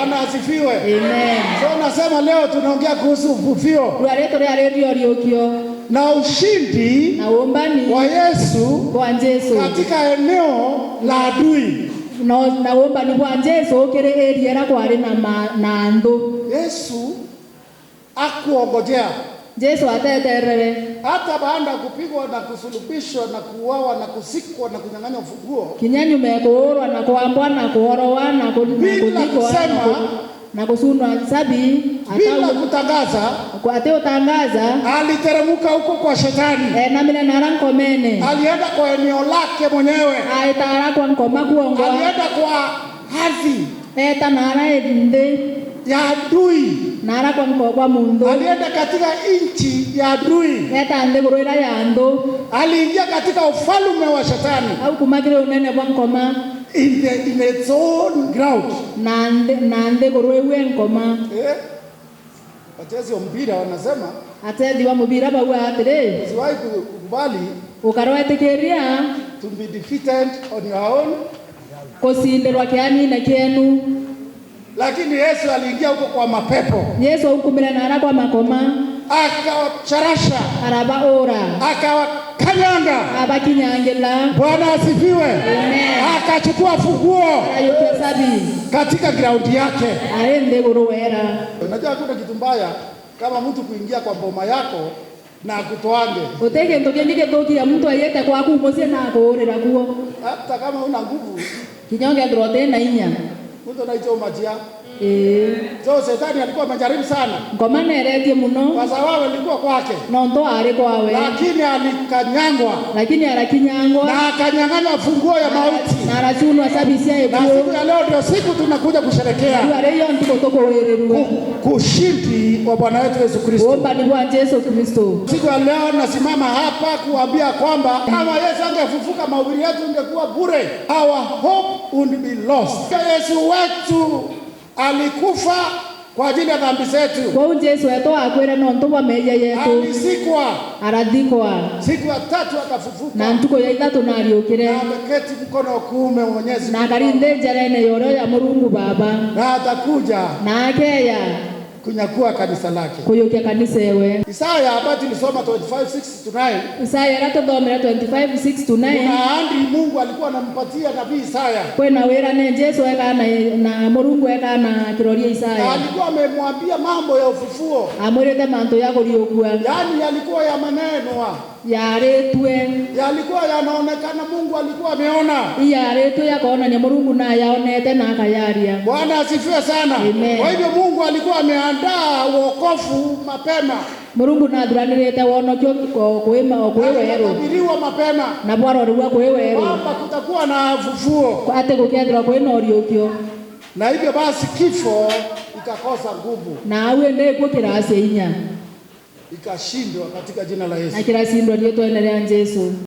Bwana asifiwe. Amen. So nasema leo tunaongea kuhusu ufufio na ushindi wa Yesu katika eneo la adui. Naomba ni kwa Yesu okere area kwa na ando. Yesu akuongojea. Yesu ateterere. Hata baada ya kupigwa na kusulubishwa na kuuawa na kusikwa na kunyang'anywa ufunguo. Kinyanyu mekoorwa na kuambwa na kuorowa na kuliko na kusunwa sabi bila kutangaza. Kwa ateo tangaza aliteremka huko kwa shetani. Na mimi naranko mene. Alienda kwa eneo lake mwenyewe. Aitara kwa ngoma kuongoa. Alienda kwa hadhi. Nara ende ya adui. Nara kwa mundo. Alienda katika nchi ya adui. Ande kuroira ya ando. Aliingia katika ufalme wa shetani. Au kumakire unene kwa ngoma. In its own ground. Nande kuroiwe ngoma. Wachezi wa mpira wanasema atedi wa mpira bawa atire. Usiwahi kukubali ukaroetekeria to be defeated on your own. Kosinderwa kiani na kienu. Lakini Yesu aliingia huko kwa mapepo. Yesu hukumira na kwa makoma. Akawacharasha. Araba ora. Akawakanyanga. Abakinyangela. Bwana asifiwe. Amen. Akachukua funguo. Ayote sabi. Katika ground yake. Aende gorowera. Unajua hakuna kitu mbaya kama mtu kuingia kwa boma yako na kutoange. Uteke ndogenge doki ya mtu ayete kwa kumosia na kuorera kuo. Hata kama una nguvu. Kinyonge drote na inya. Mtu anaitwa Majia. So Shetani alikuwa amejaribu sana. Ngoma neretie muno. Kwa sababu alikuwa kwake. Nondo ari kwawe. Lakini alikanyangwa. Lakini arakinyangwa. Na akanyang'anywa funguo ya mauti. Na arachunwa sabisia ekuo. Na siku ya leo ndio siku tunakuja kusherehekea. Tuareyo ndiko toko wereruwe. Kushindi wa Bwana wetu Yesu Kristo. Omba ni kwa Yesu Kristo. Siku ya leo nasimama hapa kuambia kwamba kama Yesu angefufuka mahubiri yetu ingekuwa bure. Our hope would be lost. Yesu wetu alikufa kwa ajili ya dhambi zetu. Kwa Yesu wetu akwera nonto wa meja yetu. Alisikwa. Aradhikwa. Siku ya tatu akafufuka. Na ntuko ya itatu na aliokire. Na ameketi mkono wa kuume wa Mwenyezi Mungu. Na karinde jarene yoro ya Mungu Baba. Na atakuja. Na akeya kunyakua kanisa lake. Kuyokia kanisa yewe. Isaya hapa tulisoma 25:6-9. Isaya ratodomera 25:6-9. Kuna ahadi Mungu alikuwa anampatia nabii Isaya. Kwena wera ne Yesu eka na Mungu eka na kiroria Isaya. Alikuwa amemwambia mambo ya ufufuo. Amwirete manto yako liokua. Yaani yalikuwa ya maneno. Yaretwe. Yalikuwa yanaonekana Mungu alikuwa ameona. Yaretwe yakaona ni Mungu na yaonete na akayaria. Bwana asifiwe sana. Amen. Kwa hivyo Mungu alikuwa ameandaa wokovu mapema. Mungu na dhuranirete wonokyo kwema kwewero. Tabiriwa mapema. Na bwaro ruwa kwewero. Kwamba kutakuwa na ufufuo. Ate kukendra kwena oriokyo. Na hivyo basi kifo ikakosa nguvu. Na uende kwa kirasi inya. Ikashindwa katika jina la Yesu. Na kirasi ndo ndio tuendelea Yesu.